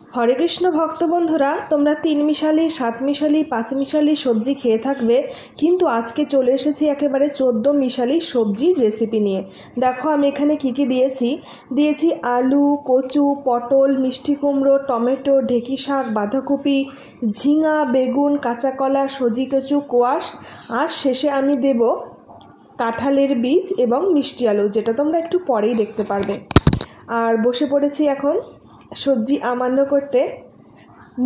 হরে কৃষ্ণ ভক্ত বন্ধুরা, তোমরা 3 মিশালি 7 মিশালি 5 মিশালি সবজি খেয়ে থাকবে, কিন্তু আজকে চলে এসেছি একেবারে 14 মিশালি সবজির রেসিপি নিয়ে। দেখো আমি এখানে কি কি দিয়েছি আলু, কচু, পটল, মিষ্টি কুমড়ো, টমেটো, ঢেঁকি শাক, বাঁধাকপি, ঝিঙা, বেগুন, কাঁচা কলা, সজি কচু, কোয়াশ, আর শেষে আমি দেব কাঁঠালের বীজ এবং মিষ্টি আলু, যেটা তোমরা একটু পরেই দেখতে পারবে। আর বসে পড়েছি এখন সবজি আমান্য করতে।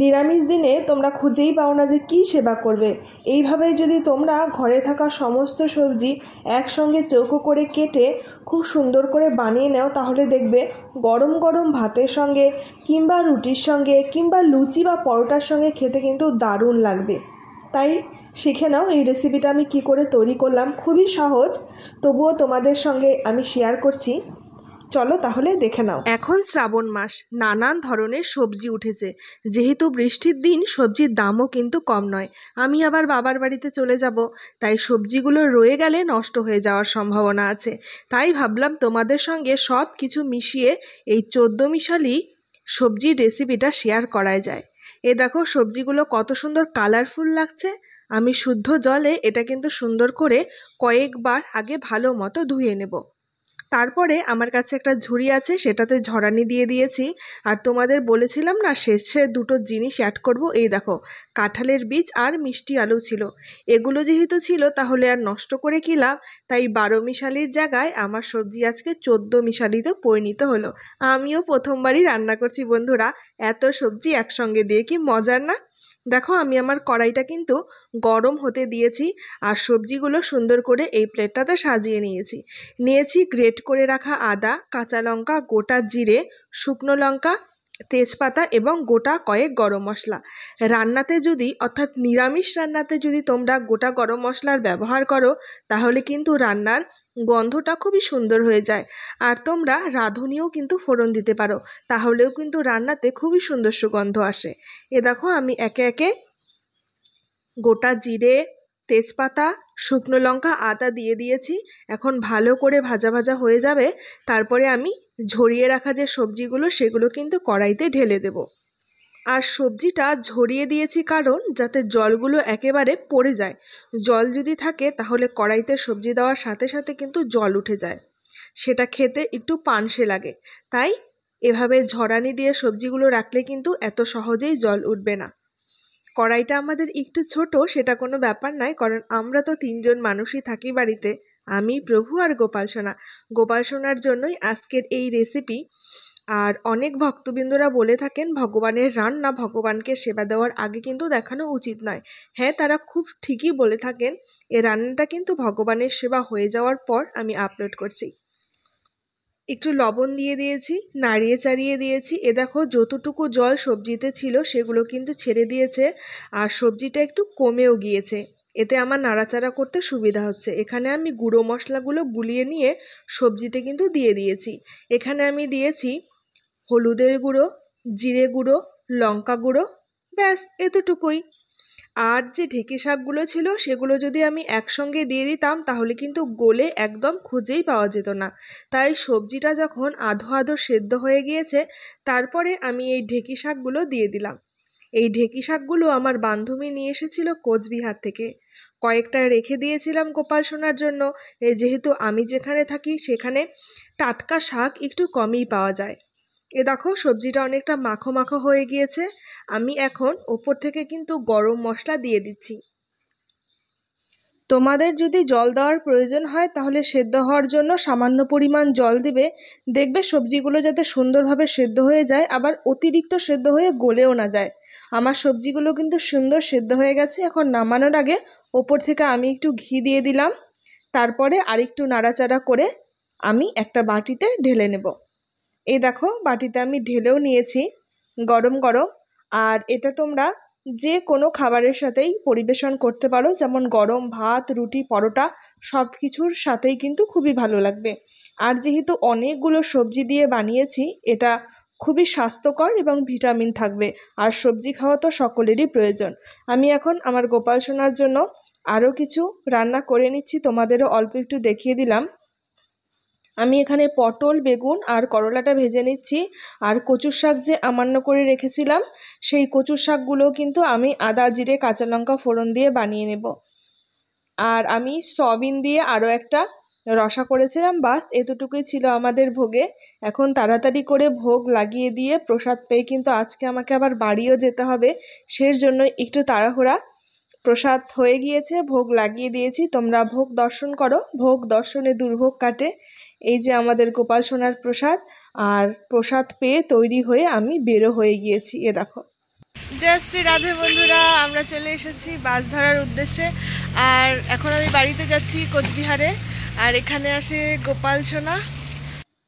নিরামিষ দিনে তোমরা খুঁজেই পাও না যে কী সেবা করবে। এইভাবে যদি তোমরা ঘরে থাকা সমস্ত সবজি একসঙ্গে চৌকো করে কেটে খুব সুন্দর করে বানিয়ে নাও, তাহলে দেখবে গরম গরম ভাতের সঙ্গে কিংবা রুটির সঙ্গে কিংবা লুচি বা পরোটার সঙ্গে খেতে কিন্তু দারুণ লাগবে। তাই শিখে নাও এই রেসিপিটা আমি কি করে তৈরি করলাম। খুবই সহজ, তবুও তোমাদের সঙ্গে আমি শেয়ার করছি। চলো তাহলে দেখে নাও। এখন শ্রাবণ মাস, নানান ধরনের সবজি উঠেছে। যেহেতু বৃষ্টির দিন, সবজির দামও কিন্তু কম নয়। আমি আবার বাবার বাড়িতে চলে যাব, তাই সবজিগুলো রয়ে গেলে নষ্ট হয়ে যাওয়ার সম্ভাবনা আছে। তাই ভাবলাম তোমাদের সঙ্গে সব কিছু মিশিয়ে এই 14 মিশালি সবজির রেসিপিটা শেয়ার করা যায়। এ দেখো সবজিগুলো কত সুন্দর কালারফুল লাগছে। আমি শুদ্ধ জলে এটা কিন্তু সুন্দর করে কয়েকবার আগে ভালো মতো ধুয়ে নেব। তারপরে আমার কাছে একটা ঝুড়ি আছে, সেটাতে ঝরানি দিয়ে দিয়েছি। আর তোমাদের বলেছিলাম না শেষে দুটো জিনিস অ্যাড করব, এই দেখো কাঁঠালের বীজ আর মিষ্টি আলু ছিল। এগুলো যেহেতু ছিল তাহলে আর নষ্ট করে কী লাভ, তাই 12 মিশালির জায়গায় আমার সবজি আজকে 14 মিশালিতে পরিণত হলো। আমিও প্রথমবারই রান্না করছি বন্ধুরা, এত সবজি একসঙ্গে দিয়ে কি মজার না। দেখো আমি আমার কড়াইটা কিন্তু গরম হতে দিয়েছি, আর সবজিগুলো সুন্দর করে এই প্লেটটাতে সাজিয়ে নিয়েছি গ্রেট করে রাখা আদা, কাঁচা লঙ্কা, গোটা জিরে, শুকনো লঙ্কা, তেজপাতা এবং গোটা কয়েক গরম মশলা। রান্নাতে যদি, অর্থাৎ নিরামিষ রান্নাতে যদি তোমরা গোটা গরম মশলার ব্যবহার করো, তাহলে কিন্তু রান্নার গন্ধটা খুবই সুন্দর হয়ে যায়। আর তোমরা রাঁধুনিও কিন্তু ফোড়ন দিতে পারো, তাহলেও কিন্তু রান্নাতে খুবই সুন্দর সুগন্ধ আসে। এ দেখো আমি একে একে গোটা জিরে, তেজপাতা, শুকনো লঙ্কা, আদা দিয়ে দিয়েছি। এখন ভালো করে ভাজা ভাজা হয়ে যাবে, তারপরে আমি ঝরিয়ে রাখা যে সবজিগুলো সেগুলো কিন্তু কড়াইতে ঢেলে দেব। আর সবজিটা ঝরিয়ে দিয়েছি কারণ যাতে জলগুলো একেবারে পড়ে যায়। জল যদি থাকে তাহলে কড়াইতে সবজি দেওয়ার সাথে সাথে কিন্তু জল উঠে যায়, সেটা খেতে একটু পানসে লাগে। তাই এভাবে ঝরানি দিয়ে সবজিগুলো রাখলে কিন্তু এত সহজেই জল উঠবে না। কড়াইটা আমাদের একটু ছোট, সেটা কোনো ব্যাপার নয়, কারণ আমরা তো 3 জন মানুষই থাকি বাড়িতে, আমি, প্রভু আর গোপাল সোনা। গোপাল সোনার জন্যই আজকের এই রেসিপি। আর অনেক ভক্তবৃন্দরা বলে থাকেন ভগবানের রান্না ভগবানকে সেবা দেওয়ার আগে কিন্তু দেখানো উচিত নয়। হ্যাঁ, তারা খুব ঠিকই বলে থাকেন। এই রান্নাটা কিন্তু ভগবানের সেবা হয়ে যাওয়ার পর আমি আপলোড করছি। একটু লবণ দিয়ে দিয়েছি, নাড়িয়ে চাড়িয়ে দিয়েছি। এ দেখো যতটুকু জল সবজিতে ছিল সেগুলো কিন্তু ছেড়ে দিয়েছে, আর সবজিটা একটু কমেও গিয়েছে। এতে আমার নাড়াচাড়া করতে সুবিধা হচ্ছে। এখানে আমি গুঁড়ো মশলাগুলো গুলিয়ে নিয়ে সবজিতে কিন্তু দিয়ে দিয়েছি। এখানে আমি দিয়েছি হলুদের গুঁড়ো, জিরে গুঁড়ো, লঙ্কা গুঁড়ো, ব্যাস এতটুকুই। আর যে ঢেঁকি শাকগুলো ছিল সেগুলো যদি আমি একসঙ্গে দিয়ে দিতাম তাহলে কিন্তু গলে একদম খুঁজেই পাওয়া যেত না। তাই সবজিটা যখন আধো আধো সেদ্ধ হয়ে গিয়েছে, তারপরে আমি এই ঢেঁকি শাকগুলো দিয়ে দিলাম। এই ঢেঁকি শাকগুলো আমার বান্ধবী নিয়ে এসেছিল কোচবিহার থেকে। কয়েকটা রেখে দিয়েছিলাম গোপাল সোনার জন্য। যেহেতু আমি যেখানে থাকি সেখানে টাটকা শাক একটু কমই পাওয়া যায়। এ দেখো সবজিটা অনেকটা মাখো মাখো হয়ে গিয়েছে। আমি এখন ওপর থেকে কিন্তু গরম মশলা দিয়ে দিচ্ছি। তোমাদের যদি জল দেওয়ার প্রয়োজন হয় তাহলে সেদ্ধ হওয়ার জন্য সামান্য পরিমাণ জল দিবে। দেখবে সবজিগুলো যাতে সুন্দরভাবে সেদ্ধ হয়ে যায়, আবার অতিরিক্ত সেদ্ধ হয়ে গলেও না যায়। আমার সবজিগুলো কিন্তু সুন্দর সেদ্ধ হয়ে গেছে। এখন নামানোর আগে ওপর থেকে আমি একটু ঘি দিয়ে দিলাম, তারপরে আরেকটু নাড়াচাড়া করে আমি একটা বাটিতে ঢেলে নেব। এই দেখো বাটিতে আমি ঢেলেও নিয়েছি গরম গরম। আর এটা তোমরা যে কোনো খাবারের সাথেই পরিবেশন করতে পারো, যেমন গরম ভাত, রুটি, পরোটা সব কিছুর সাথেই কিন্তু খুবই ভালো লাগবে। আর যেহেতু অনেকগুলো সবজি দিয়ে বানিয়েছি, এটা খুবই স্বাস্থ্যকর এবং ভিটামিন থাকবে। আর সবজি খাওয়া তো সকলেরই প্রয়োজন। আমি এখন আমার গোপাল সোনার জন্য আরও কিছু রান্না করে নিচ্ছি, তোমাদেরও অল্প একটু দেখিয়ে দিলাম। আমি এখানে পটল, বেগুন আর করলাটা ভেজে নিচ্ছি। আর কচুর শাক যে আমান্য করে রেখেছিলাম, সেই কচুর শাকগুলো কিন্তু আমি আদা, জিরে, কাঁচা লঙ্কা ফোড়ন দিয়ে বানিয়ে নেব। আর আমি সয়াবিন দিয়ে আরও একটা রসা করেছিলাম। বাস এতটুকুই ছিল আমাদের ভোগে। এখন তাড়াতাড়ি করে ভোগ লাগিয়ে দিয়ে প্রসাদ পেয়ে কিন্তু আজকে আমাকে আবার বাড়িও যেতে হবে, সেই জন্য একটু তাড়াহুড়া। প্রসাদ হয়ে গিয়েছে, ভোগ লাগিয়ে দিয়েছি। তোমরা ভোগ দর্শন করো, ভোগ দর্শনে দুর্ভোগ কাটে। এই যে আমাদের গোপাল সোনার প্রসাদ, আর প্রসাদ পেয়ে তৈরি হয়ে আমি বেরো হয়ে গিয়েছি। এ দেখো। জয় শ্রী রাধে বন্ধুরা, আমরা চলে এসেছি বাস ধরার উদ্দেশ্যে। আর এখন আমি বাড়িতে যাচ্ছি কোচবিহারে। আর এখানে আসে গোপাল সোনা।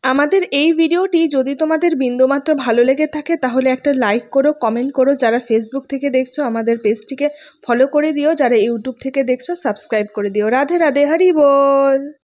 আমাদের এই ভিডিওটি যদি তোমাদের বিন্দুমাত্র ভালো লেগে থাকে তাহলে একটা লাইক করো, কমেন্ট করো। যারা ফেসবুক থেকে দেখছো আমাদের পেজটিকে ফলো করে দিও, যারা ইউটিউব থেকে দেখছো সাবস্ক্রাইব করে দিও। রাধে রাধে, হরি বল।